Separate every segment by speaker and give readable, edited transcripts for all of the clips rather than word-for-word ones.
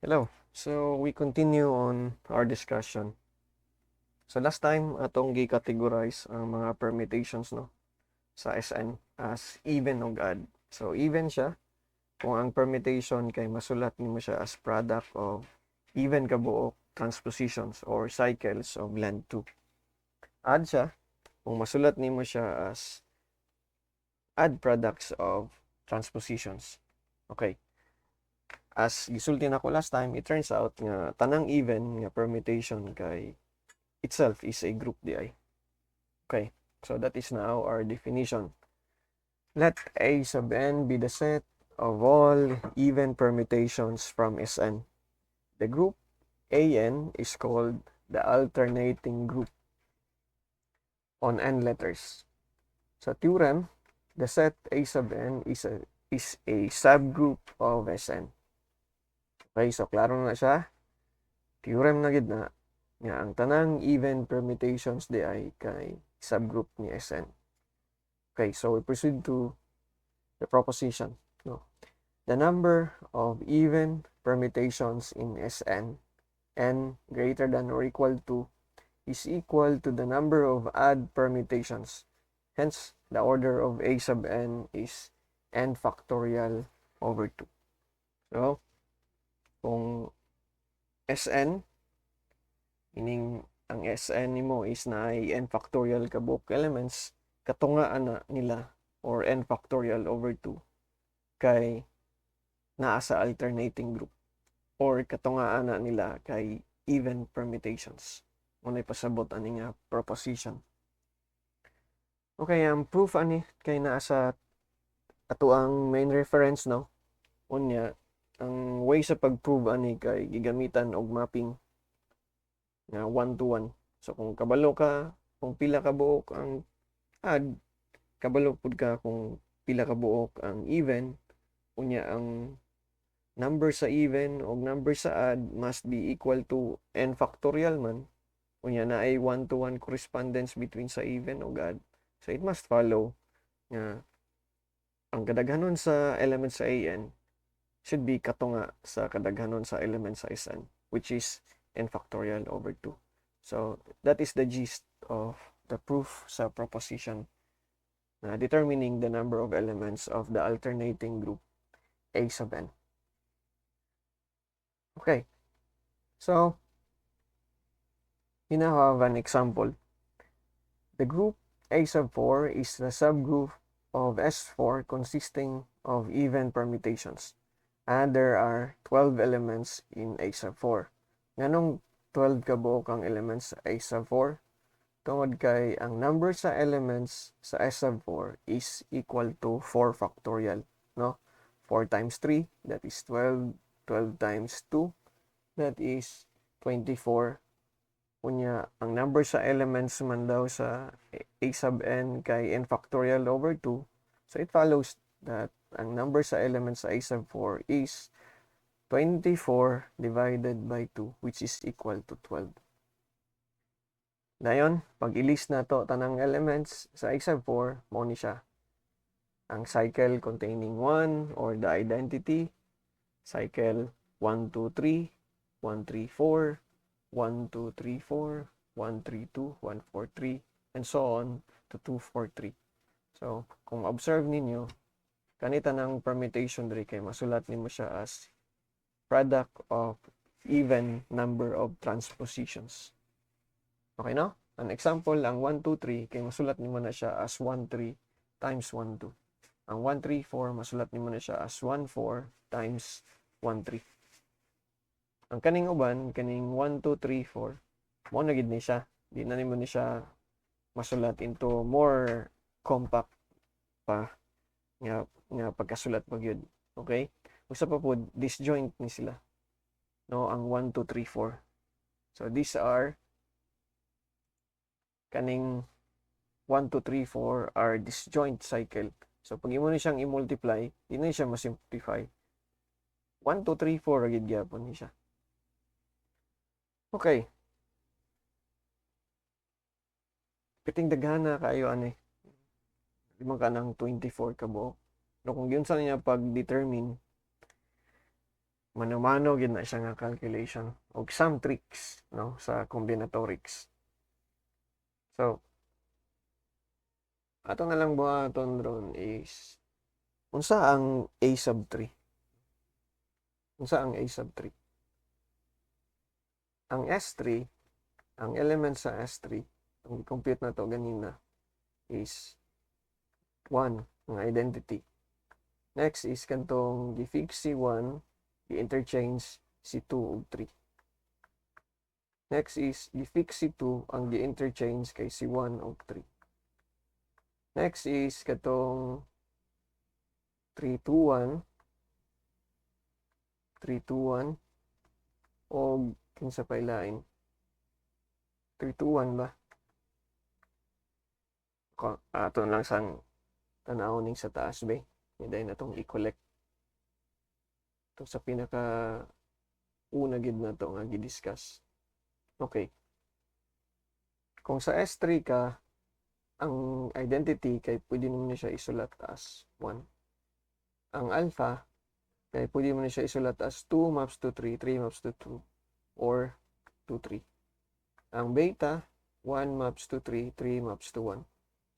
Speaker 1: Hello. So we continue on our discussion. So last time atong gi-categorize ang mga permutations no sa SN as even ug odd. So even siya kung ang permutation kay masulat nimo siya as product of even kabuok transpositions or cycles of length 2. Odd siya kung masulat nimo siya as odd products of transpositions. Okay. As gisulti nako last time, it turns out nga tanang even nga permutation kay itself is a group di ay. Okay, so that is now our definition. Let A sub n be the set of all even permutations from Sn. The group An is called the alternating group on n letters. Sa theorem, the set A sub n is a subgroup of Sn. Okay, so klaro na siya. Theorem na gid na nga ang tanang even permutations di ay kay subgroup ni Sn. Okay, so we proceed to the proposition. No? The number of even permutations in Sn, n greater than or equal to, is equal to the number of odd permutations. Hence, the order of A sub n is n factorial over 2. So, kung Sn, meaning ang Sn nimo is na ay n factorial kabuok elements, katungaan na nila or n factorial over 2 kay naa sa alternating group or katungaan na nila kay even permutations. Unay pasabot ani nga proposition. Okay, ang proof ani kay naa sa ato ang main reference no. Unya, ang way sa pag-prove ani kay gigamitan og mapping nga 1 to 1. So kung kabalo ka kung pila ka buok ang odd, kabalo pud ka kung pila ka buok ang even. Unya ang number sa even o number sa odd must be equal to n factorial man. Unya na ay 1 to 1 correspondence between sa even o odd. So it must follow nga ang kadaghanon sa element sa an should be katunga sa kadaghanon sa element sa Sn, which is n factorial over 2. So that is the gist of the proof sa proposition na determining the number of elements of the alternating group A sub n. Okay, so here I have an example. The group A sub 4 is the subgroup of S4 consisting of even permutations. And there are 12 elements in A sub 4. Nganong 12 kabuok ang elements sa A sub 4? Tungod kay ang number sa elements sa S sub 4 is equal to 4 factorial. No? 4 times 3, that is 12. 12 times 2, that is 24. Unya, ang number sa elements man daw sa A sub n kay n factorial over 2. So it follows that ang number sa elements sa A sub 4 is 24 divided by 2, which is equal to 12. Dayon, pag i-list na to tanang elements sa A sub 4, mo ni siya. Ang cycle containing 1 or the identity, cycle 1, 2, 3, 1, 3, 4, 1, 2, 3, 4, 1, 3, 2, 1, 4, 3, and so on to 2, 4, 3. So, kung observe ninyo, kanita ng permutation diri kay masulat nimo siya as product of even number of transpositions. Okay no? An example, ang 1, 2, 3 kay masulat nimo na siya as 1, 3 times 1, 2. Ang 1, 3, 4 masulat nimo na siya as 1, 4 times 1, 3. Ang kaning uban, kaning 1, 2, 3, 4, mo na gid ni siya. Di na nimo ni siya masulat into more compact pa nga pagkasulat pa gyud. Okay? Usa pa pud disjoint ni sila. No, ang 1, 2, 3, 4. So these are kaning 1, 2, 3, 4 are disjoint cycle. So pag imo ni siyang i-multiply, di na siya ma-simplify. 1, 2, 3, 4 ra gid gyapon ni siya. Okay. Piting daghana kayo ani. Limang ka ng 24 ka buok. No, kung yun sa niya pag-determine Mano-mano gid na siya nga calculation og some tricks no sa combinatorics. So ato na lang buhaton ron is unsa ang a sub 3? Unsa ang a sub 3? Ang S3, ang element sa S3, ang compute na to ganina is 1 ang identity. Next is kantong gi-fix si 1, gi-interchange si 2 ug 3. Next is gi-fix si 2 ang gi-interchange kay si 1 ug 3. Next is katong 321 og kinsa pa ilain 321 ba ato lang sang tanaw ning sa taas ba day na tong i-collect to sa pinaka una gid na to nga gi-discuss. Okay, kung sa S3 ka ang identity kay pwede mo na siya isulat as 1. Ang alpha kay pwede mo na siya isulat as 2 maps to 3, 3 maps to 2, or 2, 3. Ang beta, 1 maps to 3, 3 maps to 1.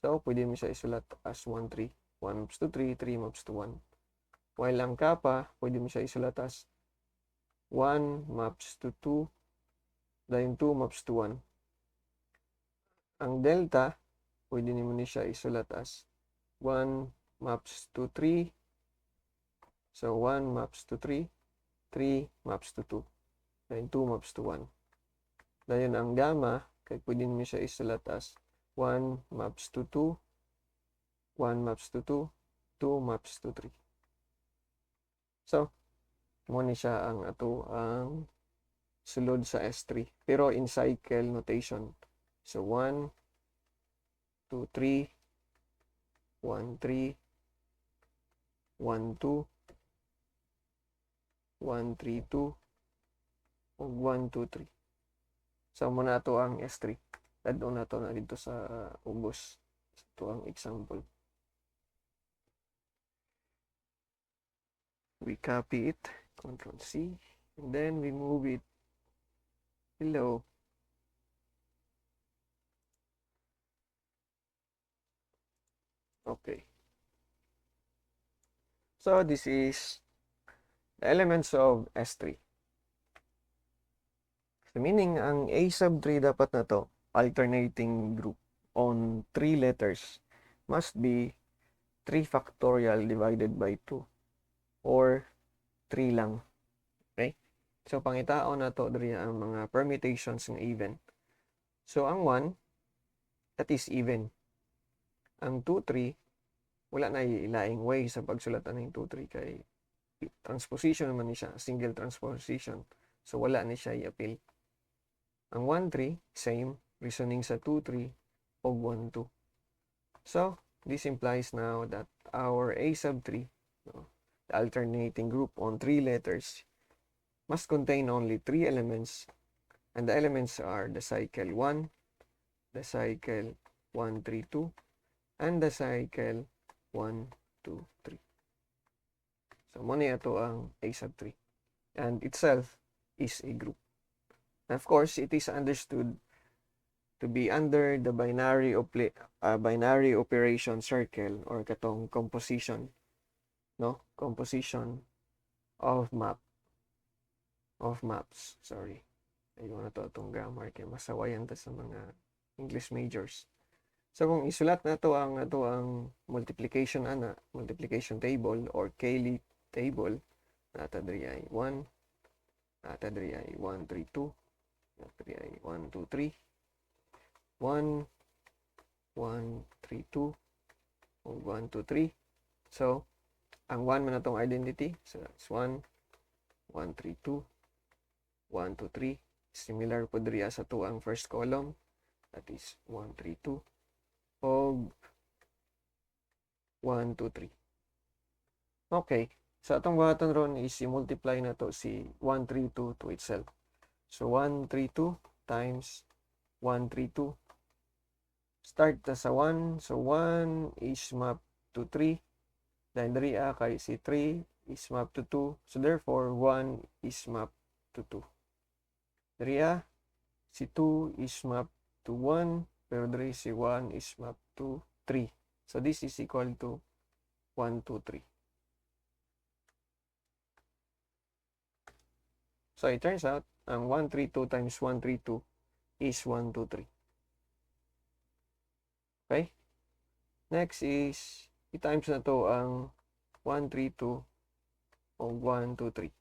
Speaker 1: So, pwede mo siya isulat as 1, 3. 1 maps to 3, 3 maps to 1. While ang kappa, pwede mo siya isulat as 1 maps to 2, then 2 maps to 1. Ang delta, pwede mo na siya isulat as 1 maps to 3. So, 1 maps to 3, 3 maps to 2, then 2 maps to 1. Dayon ang gamma, kay pwede mo siya isulat as 1 maps to 2, 1 maps to 2, 2 maps to 3. So, mo ni siya ang ato ang sulod sa S3. Pero in cycle notation. So, 1, 2, 3, 1, 3, 1, 2, 1, 3, 2, o 1, 2, 3. So, muna ito ang S3. Dadon na ito na dito sa ubos. Ito ang example. We copy it, Ctrl C, and then we move it below. Okay. So, this is the elements of S3. So, meaning, ang A sub 3 dapat na to, alternating group on 3 letters must be 3 factorial divided by 2 or 3 lang. Okay? So, pangitaon na to diri ang mga permutations ng even. So, ang 1, that is even. Ang 2, 3, wala na ilaing way sa pagsulatan ng 2, 3 kay transposition naman ni siya, single transposition. So, wala ni siya i-appeal. Ang 1, 3, same. Reasoning sa 2, 3 o 1, 2. So, this implies now that our A sub 3, the alternating group on 3 letters, must contain only 3 elements, and the elements are the cycle 1, the cycle 1, 3, 2, and the cycle 1, 2, 3. So, muna ito ang A sub 3. And itself is a group. And of course, it is understood to be under the binary operation circle or katong composition, no? Composition of maps. Sorry. Ayun na to itong grammar kay masawayan ta sa mga English majors. So kung isulat na to ang multiplication table or Cayley table, nata diri ay 1, nata diri ay 1, 3, 2, nata diri ay 1, 2, 3, 1, 1, 3, 2, o 1, 2, 3. So, ang 1 man na itong identity. So, that's 1, 1, 3, 2, 1, 2, 3. Similar po diri sa 2 ang first column. That is 1, 3, 2. O 1, 2, 3. Okay. So, atong buhaton ron is i-multiply na to si 1, 3, 2 to itself. So, 1, 3, 2 times 1, 3, 2. Start ta sa 1. So, 1 is map to 3. Then, diri kay si 3 is mapped to 2. So therefore, 1 is mapped to 2. Dria, si 2 is mapped to 1, pero diri si 1 is mapped to 3. So this is equal to 1, 2, 3. So it turns out, ang 1, 3, 2 times 1, 3, 2 is 1, 2, 3. Okay? Next is, i-times na to ang 1, 3, 2 o 1, 2, 3.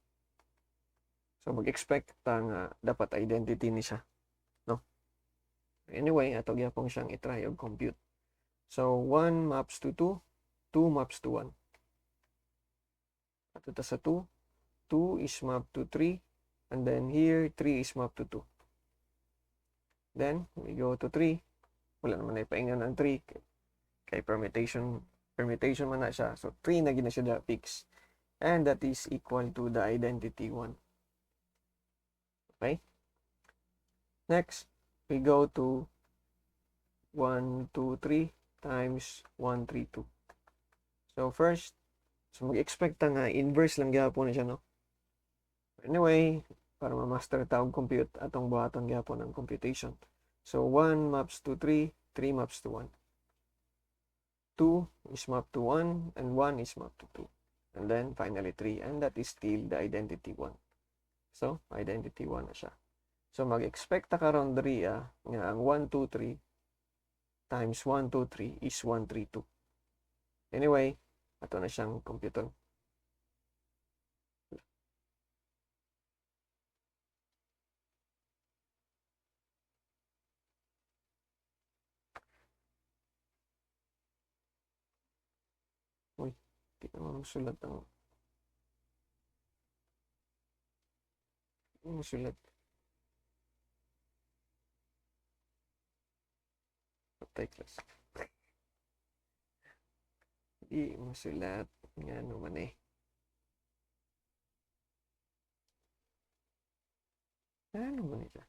Speaker 1: So mag-expect ta nga dapat identity ni siya. No? Anyway, ato gyapon siyang i-try og compute. So 1 maps to 2, 2 maps to 1. Ato ta sa 2, 2 is mapped to 3, and then here 3 is mapped to 2. Then we go to 3. Wala naman na ipaingan ng 3 kay permutation man na siya. So 3 na gina siya fix. And that is equal to the identity 1. Okay? Next, we go to 1, 2, 3 times 1, 3, 2. So first, so mag-expect nga inverse lang gyapon na siya, no? Anyway, para ma-master tawag compute, atong buhaton gyapon ang computation. So 1 maps to 3, 3 maps to 1. 2 is mapped to 1, and 1 is mapped to 2. And then finally 3, and that is still the identity 1. So, identity 1 na siya. So, mag-expect ta karon diri nga ang 1, 2, 3 times 1, 2, 3 is 1, 3, 2. Anyway, ato na siyang computer. Uy, di naman masulat ang masulat. Patay class. Di masulat. Nga naman eh. Ano man ito?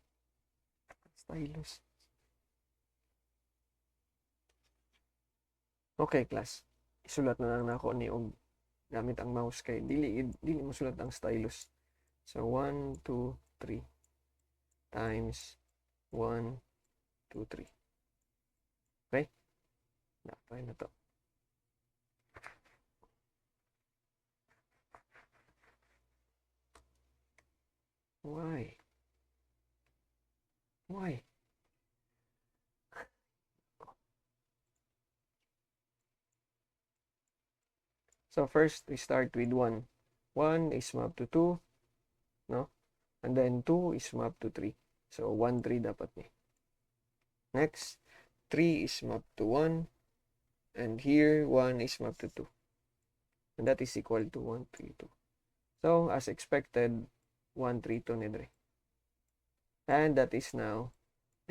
Speaker 1: Stylus. Okay, class. Isulat na lang ako ni og gamit ang mouse kay dili masulat ang stylus. So 1, 2, 3 times 1, 2, 3. Okay? Napay na to. Why? Why? So first, we start with 1. 1 is mapped to 2, no? And then 2 is mapped to 3. So 1, 3 dapat ni. Next, 3 is mapped to 1. And here, 1 is mapped to 2. And that is equal to 1, 3, 2. So, as expected, 1, 3, 2 nidre. And that is now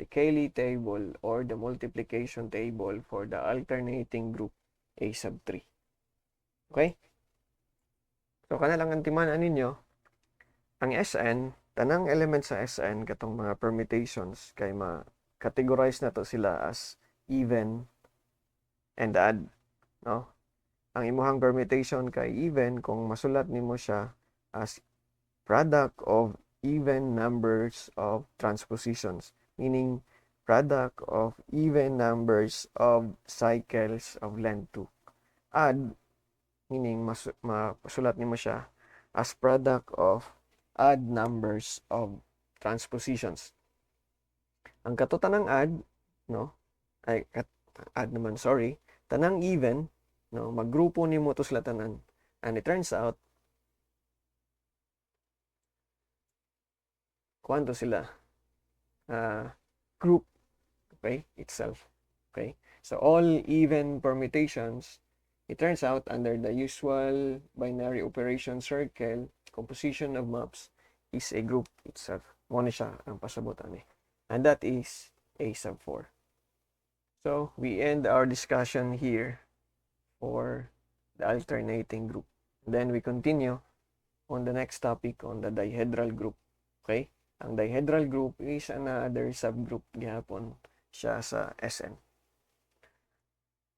Speaker 1: the Cayley table or the multiplication table for the alternating group A sub 3. Okay? So, kana lang ang timanan ninyo, ang SN, tanang element sa SN, katong mga permutations, kay ma-categorize na to sila as even and odd. No? Ang imuhang permutation kay even kung masulat nimo siya as product of even numbers of transpositions, meaning product of even numbers of cycles of length 2. Odd, meaning masulat nimo siya as product of odd numbers of transpositions. Ang katutanang odd, no? Ay, odd naman, sorry. Tanang even, no? Maggrupo nimo to sila tanan. And it turns out, kwanto sila? Group, okay, itself. Okay? So, all even permutations, it turns out under the usual binary operation circle, composition of maps is a group itself. Muna siya ang pasabutan eh. And that is A sub 4. So, we end our discussion here for the alternating group. Then we continue on the next topic on the dihedral group. Okay? Ang dihedral group is another subgroup gihapon siya sa SN.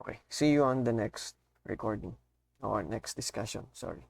Speaker 1: Okay, see you on the next recording or next discussion, sorry.